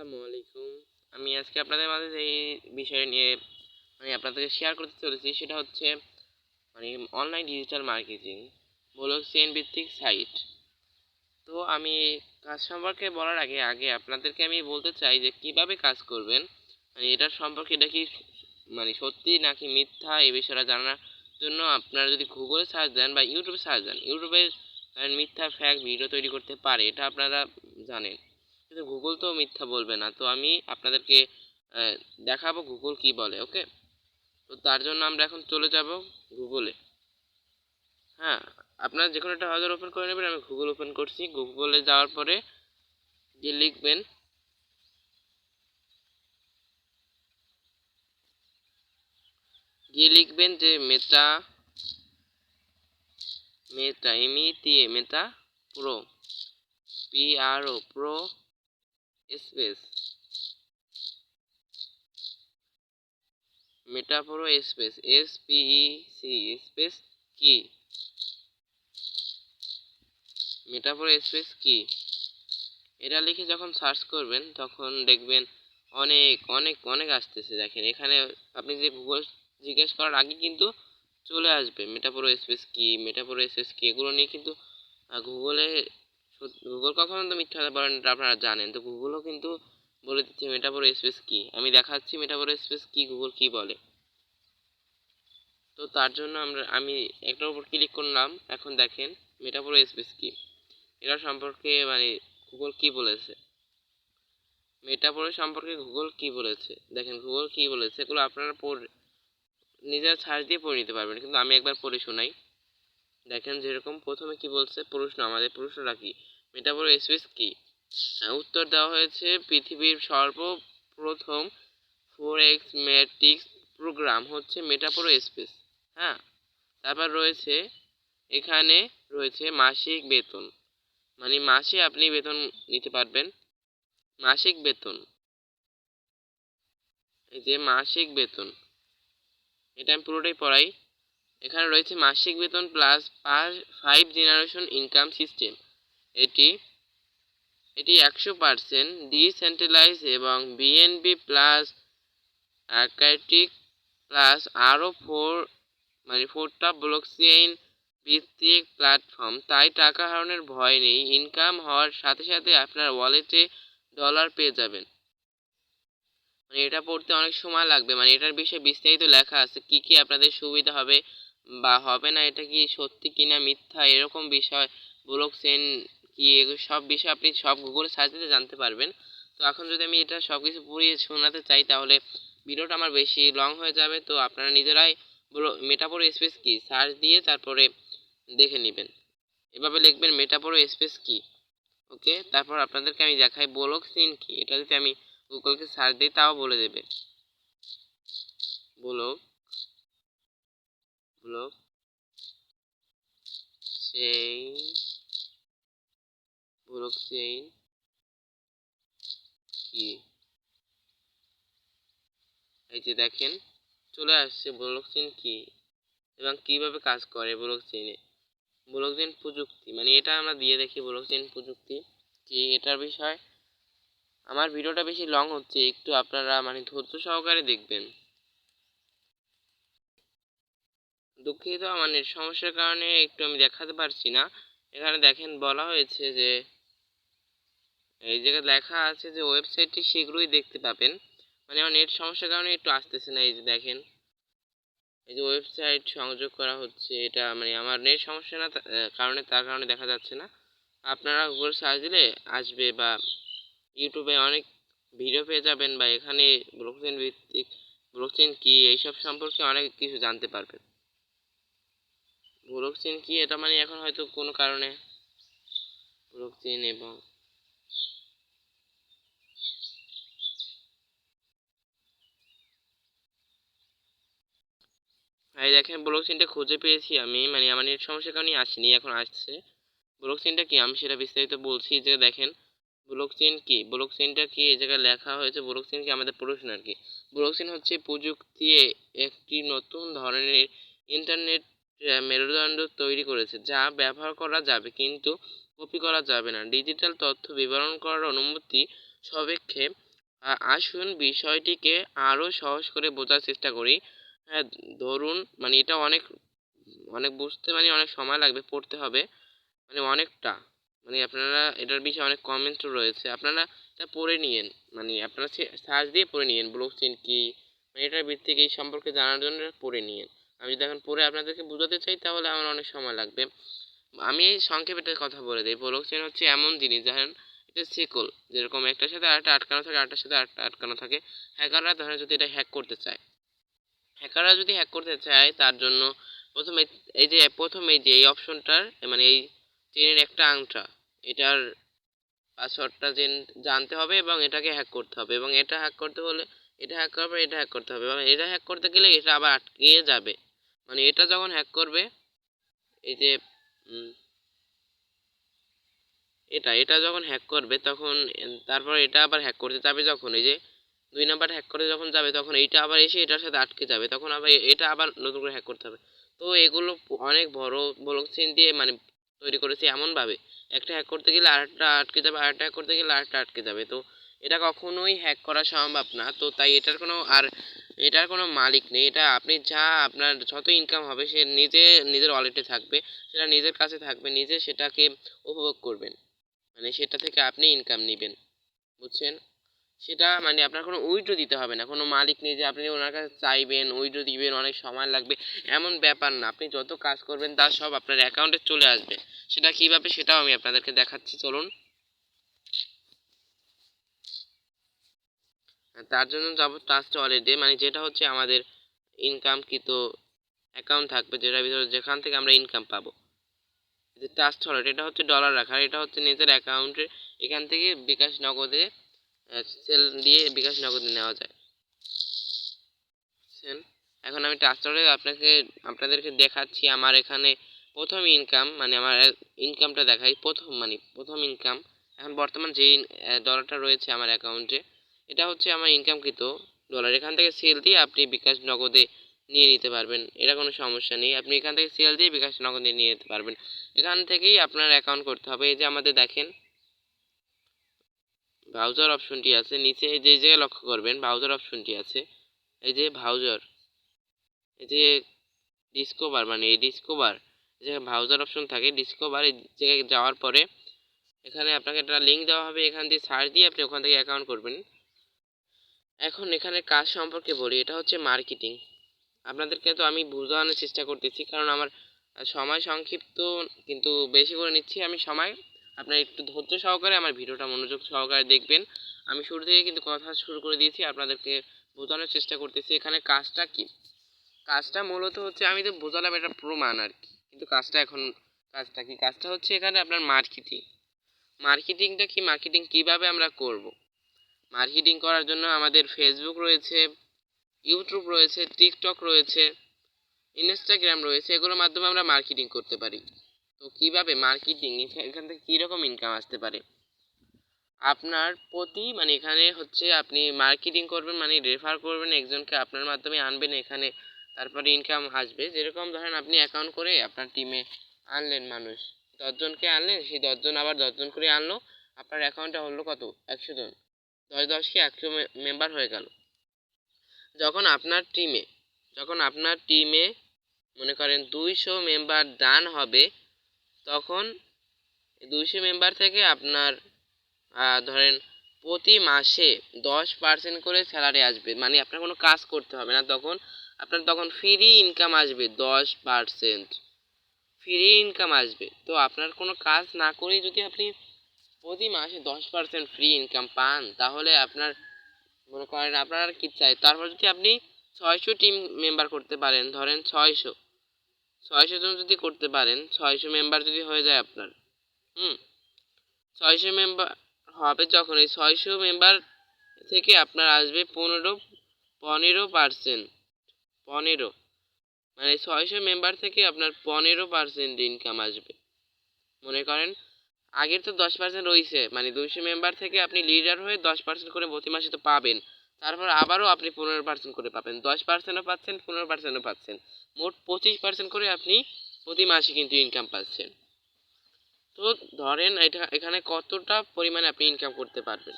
আসসালামু আলাইকুম। আমি আজকে আপনাদের মাঝে যে বিষয় নিয়ে আপনাদেরকে শেয়ার করতে চলেছি সেটা হচ্ছে online digital marketing block chain ভিত্তিক সাইট। তো আমি কাজ সম্পর্কে বলার আগে আপনাদেরকে আমি বলতে চাই যে কিভাবে কাজ করবেন, এটার সম্পর্কে এটা কি সত্যি নাকি মিথ্যা এই বিষয়টা জানার জন্য আপনারা যদি গুগলে সার্চ দেন বা ইউটিউবে সার্চ দেন, ইউটিউবে মিথ্যা ফ্যাক্ট ভিডিও তৈরি করতে পারে, এটা আপনারা জানেন, কিন্তু গুগল তো মিথ্যা বলবে না। তো আমি আপনাদেরকে দেখাবো গুগল কি বলে। ওকে, তো তার জন্য আমরা এখন চলে যাব গুগলে। হ্যাঁ, আপনারা যে কোনো একটা ব্রাউজার ওপেন করে নেবেন। আমি গুগল ওপেন করছি। গুগলে যাওয়ার পরে যে লিখবেন যে মেটা মেটা মেটা প্রো, PRO প্রো স্পেস মেটা প্রো স্পেস SPEC স্পেস কি, মেটা প্রো স্পেস কি, এটা লিখে যখন সার্চ করবেন তখন দেখবেন অনেক অনেক অনেক আসতেছে। দেখেন এখানে আপনি যে গুগল জিজ্ঞেস করার আগে কিন্তু চলে আসবে মেটাপ্রো স্পেস কি, মেটাপ্রো স্পেস কি, এগুলো নিয়ে কিন্তু গুগলে গুগল কখনো তো মিথ্যা বলেন, এটা আপনারা জানেন। তো গুগলও কিন্তু বলে দিচ্ছে মেটাপ্রো স্পেস কি। আমি দেখাচ্ছি মেটাপ্রো স্পেস কি গুগল কি বলে। তো তার জন্য আমি একটার উপর ক্লিক করলাম। এখন দেখেন মেটাপ্রো স্পেস কি, এটা সম্পর্কে গুগল কি বলেছে, মেটাপ্রো সম্পর্কে গুগল কি বলেছে। দেখেন গুগল কি বলেছে, এগুলো আপনারা নিজের সার্চ দিয়ে পড়ে নিতে পারবেন, কিন্তু আমি একবার পড়ে শোনাই। দেখেন যেরকম প্রথমে কি বলছে, প্রশ্ন, আমাদের প্রশ্নটা কি, মেটাপ্রো স্পেস কি। উত্তর দেওয়া হয়েছে পৃথিবীর সর্বপ্রথম 4x ম্যাট্রিক্স প্রোগ্রাম হচ্ছে মেটাপ্রো স্পেস। হ্যাঁ, তারপর এখানে রয়েছে মাসিক বেতন, মাসে আপনি বেতন নিতে পারবেন। মাসিক বেতন, এই যে মাসিক বেতন, এটা আমি পুরোটাই পড়াই। এখানে রয়েছে মাসিক বেতন প্লাস 5 জেনারেশন ইনকাম সিস্টেম। এটি 100% ডিসেন্ট্রালাইজ এবং BNB প্লাস অ্যাকাইটিক প্লাস আরও 4টা ব্লকচেইন ভিত্তিক প্ল্যাটফর্ম। তাই টাকা হারানোর ভয় নেই, ইনকাম হওয়ার সাথে সাথে আপনার ওয়ালেটে ডলার পেয়ে যাবেন। এটা পড়তে অনেক সময় লাগবে, এটার বিষয়ে বিস্তারিত লেখা আছে, কি কি আপনাদের সুবিধা হবে বা হবে না, এটা কি সত্যি কিনা মিথ্যা, এরকম বিষয়, ব্লকচেইন কি, এগুলো সব বিষয় আপনি সব গুগলে সার্চ দিলে জানতে পারবেন। তো এখন যদি আমি এটা সব কিছু পড়িয়ে শোনাতে চাই তাহলে ভিডিওটা আমার বেশি লং হয়ে যাবে। তো আপনারা নিজেরাই মেটাপ্রো স্পেস কি সার্চ দিয়ে তারপরে দেখে নেবেন। এভাবে লিখবেন মেটাপ্রো স্পেস কি। ওকে, তারপর আপনাদেরকে আমি দেখাই ব্লকচেইন কি। এটা যদি আমি গুগলকে সার্চ দিই তাও বলে দেবে। ব্লক চেইন, ব্লকচেইন কি, এই যে দেখেন চলে আসছে ব্লকচেইন কি এবং কিভাবে কাজ করে ব্লকচেইনে। ব্লকচেইন প্রযুক্তি, এটা আমরা দিয়ে দেখি ব্লকচেইন প্রযুক্তি কি, এটার বিষয়। আমার ভিডিওটা বেশি লং হচ্ছে, একটু আপনারা ধৈর্য সহকারে দেখবেন। দুঃখিত, সমস্যার কারণে একটু আমি দেখাতে পারছি না। এখানে দেখেন বলা হয়েছে যে এই জায়গায় লেখা আছে যে ওয়েবসাইটটি শীঘ্রই দেখতে পাবেন। আমার নেট সমস্যার কারণে একটু আসতেছে না। এই যে দেখেন, এই যে ওয়েবসাইট সংযোগ করা হচ্ছে, এটা আমার নেট সমস্যা না কারণে, তার কারণে দেখা যাচ্ছে না। আপনারা গুগল সার্চ দিলে আসবে বা ইউটিউবে অনেক ভিডিও পেয়ে যাবেন, বা এখানে ব্লকচেইন ভিত্তিক, ব্লকচেইন কি এইসব সম্পর্কে অনেক কিছু জানতে পারবেন। ব্লকচেইন কি এটা এখন হয়তো কোনো কারণে ব্লকচেইন এবং এই দেখেন ব্লকচেইনটা খুঁজে পেয়েছি আমি, আমার নেট সমস্যার কারণে আসেনি, এখন আসছে। ব্লকচেইনটা কি আমি সেটা বিস্তারিত বলছি। যে দেখেন ব্লকচেইন কি, ব্লকচেইনটা কি, এই জায়গায় লেখা হয়েছে ব্লকচেইন কি, আমাদের প্রশ্ন আর কি। ব্লকচেইন হচ্ছে প্রযুক্তি একটি নতুন ধরনের ইন্টারনেট মেরুদণ্ড তৈরি করেছে, যা ব্যবহার করা যাবে কিন্তু কপি করা যাবে না। ডিজিটাল তথ্য বিবরণ করার অনুমতি সাপেক্ষে আসুন বিষয়টিকে আরও সহজ করে বোঝার চেষ্টা করি। হ্যাঁ, ধরুন মানে এটা অনেক অনেক বুঝতে মানে অনেক সময় লাগবে, পড়তে হবে মানে অনেকটা। মানে আপনারা এটার বিষয়ে অনেক কমেন্টও রয়েছে, আপনারা এটা পড়ে নিয়েন। মানে আপনারা সার্চ দিয়ে পড়ে নিয়েন ব্লকচেন কি, মানে এটার ভিত্তিক এই সম্পর্কে জানার জন্য এটা পড়ে নিয়েন। আমি যদি এখন পড়ে আপনাদেরকে বোঝাতে চাই তাহলে আমার অনেক সময় লাগবে। আমি এই সংক্ষেপে একটা কথা বলে দিই। ব্লকচেন হচ্ছে এমন জিনিস, ধরেন এটা শিকল, যেরকম একটার সাথে আরেকটা আটকানো থাকে, আরেকটার সাথে আরেকটা আটকানো থাকে। হ্যাকাররা ধরেন যদি এটা হ্যাক করতে চায়, তার জন্য প্রথমে এই যে এই অপশনটার মানে এই চেনের একটা আংটা, এটার পাসওয়ার্ডটা জানতে হবে এবং এটাকে হ্যাক করতে হবে, এবং এটা হ্যাক করতে হলে এটা হ্যাক করার পর এটা হ্যাক করতে হবে, এবং এটা হ্যাক করতে গেলে এটা আবার আটকে যাবে। মানে এটা যখন হ্যাক করবে, এই যে এটা যখন হ্যাক করবে তখন তারপর এটা আবার হ্যাক করতে যাবে, যখন এই যে 2 নাম্বার হ্যাক করে যখন যাবে তখন এইটা আবার এসে এটার সাথে আটকে যাবে, তখন আবার এটা আবার নতুন করে হ্যাক করতে হবে। তো এগুলো অনেক বড় ব্লকচেন দিয়ে মানে তৈরি করেছে এমনভাবে, একটা হ্যাক করতে গেলে আরেকটা আটকে যাবে, আরেকটা হ্যাক করতে গেলে আরেকটা আটকে যাবে। তো এটা কখনোই হ্যাক করা সম্ভব না। তো তাই এটার কোনো মালিক নেই। এটা আপনি যা আপনার যত ইনকাম হবে সে নিজের ওয়ালেটে থাকবে, সেটা নিজের কাছে থাকবে, নিজে সেটাকে উপভোগ করবেন। মানে সেটা থেকে আপনি ইনকাম নেবেন, বুঝছেন? সেটা মানে আপনার কোনো উইথড্র দিতে হবে না, কোনো মালিক নেই যে আপনি ওনার কাছে চাইবেন উইথড্র দিবেন, অনেক সময় লাগবে, এমন ব্যাপার না। আপনি যত কাজ করবেন তার সব আপনার অ্যাকাউন্টে চলে আসবে। সেটা কিভাবে সেটাও আমি আপনাদেরকে দেখাচ্ছি, চলুন। তার জন্য যাবো ট্রাস্ট ওয়ালেটে, মানে যেটা হচ্ছে আমাদের ইনকামকৃত অ্যাকাউন্ট থাকবে, যেটার ভিতরে যেখান থেকে আমরা ইনকাম পাবো। যে ট্রাস্ট ওয়ালেট, এটা হচ্ছে ডলার রাখার, এটা হচ্ছে নিজের অ্যাকাউন্টে, এখান থেকে বিকাশ নগদে সেল দিয়ে বিকাশ নগদে নেওয়া যায়, বুঝছেন? এখন আমি ট্রাস্টরে আপনাদেরকে দেখাচ্ছি আমার এখানে প্রথম ইনকাম, মানে আমার ইনকামটা দেখাই। প্রথম ইনকাম এখন বর্তমান যে ডলারটা রয়েছে আমার অ্যাকাউন্টে, এটা হচ্ছে আমার ইনকামকৃত ডলার। এখান থেকে সেল দিয়ে আপনি বিকাশ নগদে নিয়ে নিতে পারবেন, এটা কোনো সমস্যা নেই। আপনি এখান থেকে সেল দিয়ে বিকাশ নগদে নিয়ে নিতে পারবেন, এখান থেকেই আপনার অ্যাকাউন্ট করতে হবে। এই যে আমাদের দেখেন ব্রাউজার অপশনটি আছে নিচে, যে জায়গায় লক্ষ্য করবেন ব্রাউজার অপশনটি আছে, এই যে ব্রাউজার, এই যে ডিসকভার, মানে এই ডিসকভার যে ব্রাউজার অপশন থাকে, ডিসকভার এই জায়গায় যাওয়ার পরে এখানে আপনাকে একটা লিঙ্ক দেওয়া হবে, এখান দিয়ে সার্চ দিয়ে আপনি ওখান থেকে অ্যাকাউন্ট করবেন। এখন এখানে কাজ সম্পর্কে বলি, এটা হচ্ছে মার্কেটিং। আপনাদেরকে তো আমি বোঝানোর চেষ্টা করতেছি কারণ আমার সময় সংক্ষিপ্ত, কিন্তু বেশি করে নিচ্ছি আমি সময়। আপনার একটু ধৈর্য সহকারে আমার ভিডিওটা মনোযোগ সহকারে দেখবেন। আমি শুরু থেকে কিন্তু কথা শুরু করে দিয়েছি, আপনাদেরকে বোঝানোর চেষ্টা করতেছি। এখানে কাজটা কি, কাজটা মূলত হচ্ছে, আমি তো বোঝালাম এটা প্রমাণ আর কি, কিন্তু কাজটা কি, কাজটা হচ্ছে এখানে আপনার মার্কেটিং। মার্কেটিংটা কি, মার্কেটিং কিভাবে আমরা করব? মার্কেটিং করার জন্য আমাদের ফেসবুক রয়েছে, ইউটিউব রয়েছে, টিকটক রয়েছে, ইনস্টাগ্রাম রয়েছে, এগুলোর মাধ্যমে আমরা মার্কেটিং করতে পারি। তো কিভাবে মার্কেটিং, এখান থেকে কীরকম ইনকাম আসতে পারে? আপনার প্রতি মানে এখানে হচ্ছে আপনি মার্কেটিং করবেন, মানে রেফার করবেন একজনকে, আপনার মাধ্যমে আনবেন এখানে, তারপরে ইনকাম আসবে। যেরকম ধরেন আপনি অ্যাকাউন্ট করে আপনার টিমে আনলেন মানুষ, 10 জনকে আনলেন, সেই 10 জন আবার 10 জন করে আনলো, আপনার অ্যাকাউন্টে হলো কত, 100 জন, 10 10 কে 100 মেম্বার হয়ে গেল। যখন আপনার টিমে মনে করেন 200 মেম্বার ডান হবে, তখন 200 মেম্বার থেকে আপনার ধরেন প্রতি মাসে 10% করে স্যালারি আসবে, মানে আপনার কোনো কাজ করতে হবে না, তখন ফ্রি ইনকাম আসবে, 10% ফ্রি ইনকাম আসবে। তো আপনার কোনো কাজ না করেই যদি আপনি প্রতি মাসে 10% ফ্রি ইনকাম পান, তাহলে আপনার মনে করেন আপনার আর কি চাই। তারপর যদি আপনি 600 টিম মেম্বার করতে পারেন, ধরেন 600 জন যদি করতে পারেন, 600 মেম্বার যদি হয়ে যায় আপনার, 600 মেম্বার হবে, যখন এই 600 মেম্বার থেকে আপনার আসবে 15%, 15, মানে 600 মেম্বার থেকে আপনার 15% ইনকাম আসবে। মনে করেন আগের তো 10% রয়েছে, মানে 200 মেম্বার থেকে আপনি লিডার হয়ে 10% করে প্রতি মাসে তো পাবেন, তারপর আবারও আপনি 15% করে পাবেন, 10%ও পাচ্ছেন, 15%ও পাচ্ছেন, মোট 25% করে আপনি প্রতি মাসে কিন্তু ইনকাম পাচ্ছেন। তো ধরেন এখানে কতটা পরিমাণে আপনি ইনকাম করতে পারবেন,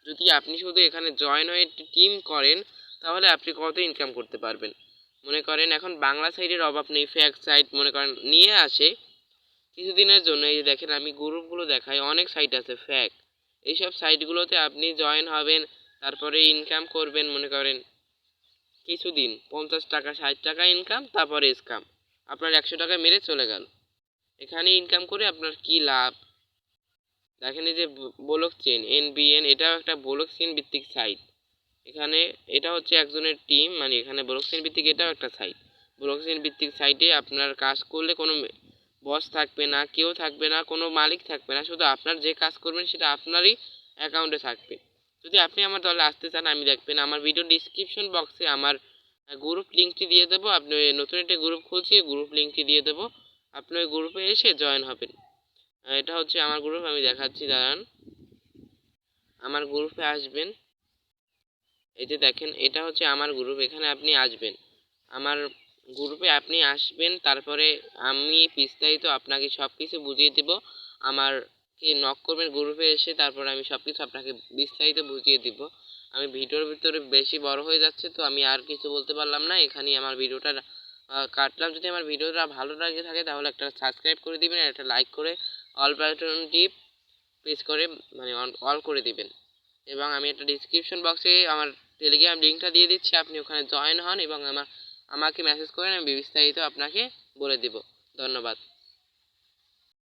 যদি আপনি শুধু এখানে জয়েন হয়ে টিম করেন তাহলে আপনি কত ইনকাম করতে পারবেন। মনে করেন এখন বাংলা সাইটের অভাব নেই, ফ্যাক সাইট মনে করেন নিয়ে আসে কিছুদিনের জন্য। এই যে দেখেন আমি গ্রুপগুলো দেখাই, অনেক সাইট আছে ফ্যাক। এইসব সাইটগুলোতে আপনি জয়েন হবেন, তারপরে ইনকাম করবেন মনে করেন কিছুদিন 50 টাকা 60 টাকা ইনকাম, তারপরে স্ক্যাম আপনার 100 টাকা মেরে চলে গেল। এখানে ইনকাম করে আপনার কি লাভ? দেখেন এই যে ব্লক চেন এনবিএন, এটাও একটা ব্লক চেন ভিত্তিক সাইট। এখানে এটা হচ্ছে একজনের টিম, মানে এখানে ব্লক চেন ভিত্তিক এটাও একটা সাইট। ব্লক চেন ভিত্তিক সাইটে আপনার কাজ করলে কোনো বস থাকবে না, কেউ থাকবে না, কোনো মালিক থাকবে না, শুধু আপনার যে কাজ করবেন সেটা আপনারই অ্যাকাউন্টে থাকবে। যদি আপনি আমার দলে আসতে চান, আমি দেখবেন আমার ভিডিও ডিসক্রিপশন বক্সে আমার গ্রুপ লিঙ্কটি দিয়ে দেবো। আপনি নতুন একটা গ্রুপ খুলছি, গ্রুপ লিঙ্কটি দিয়ে দেবো, আপনি ওই গ্রুপে এসে জয়েন হবেন। এটা হচ্ছে আমার গ্রুপ, আমি দেখাচ্ছি দাঁড়ান। আমার গ্রুপে আসবেন, এই যে দেখেন এটা হচ্ছে আমার গ্রুপ, এখানে আপনি আসবেন, আমার গ্রুপে আপনি আসবেন, তারপরে আমি বিস্তারিত আপনাকে সব কিছু বুঝিয়ে দেব। আমারকে নক করবেন গ্রুপে এসে, তারপর আমি সব কিছু আপনাকে বিস্তারিত বুঝিয়ে দিব। আমি ভিডিওর ভিতরে বেশি বড় হয়ে যাচ্ছে, তো আমি আর কিছু বলতে পারলাম না, এখানেই আমার ভিডিওটা কাটলাম। যদি আমার ভিডিওটা ভালো লাগে থাকে তাহলে একটা সাবস্ক্রাইব করে দিবেন, একটা লাইক করে অল বাটনটি প্রেস করে মানে অল করে দিবেন। এবং আমি একটা ডিসক্রিপশন বক্সে আমার টেলিগ্রাম লিঙ্কটা দিয়ে দিচ্ছি, আপনি ওখানে জয়েন হন এবং আমাকে মেসেজ করেন, আমি বিস্তারিত আপনাকে বলে দেব। ধন্যবাদ।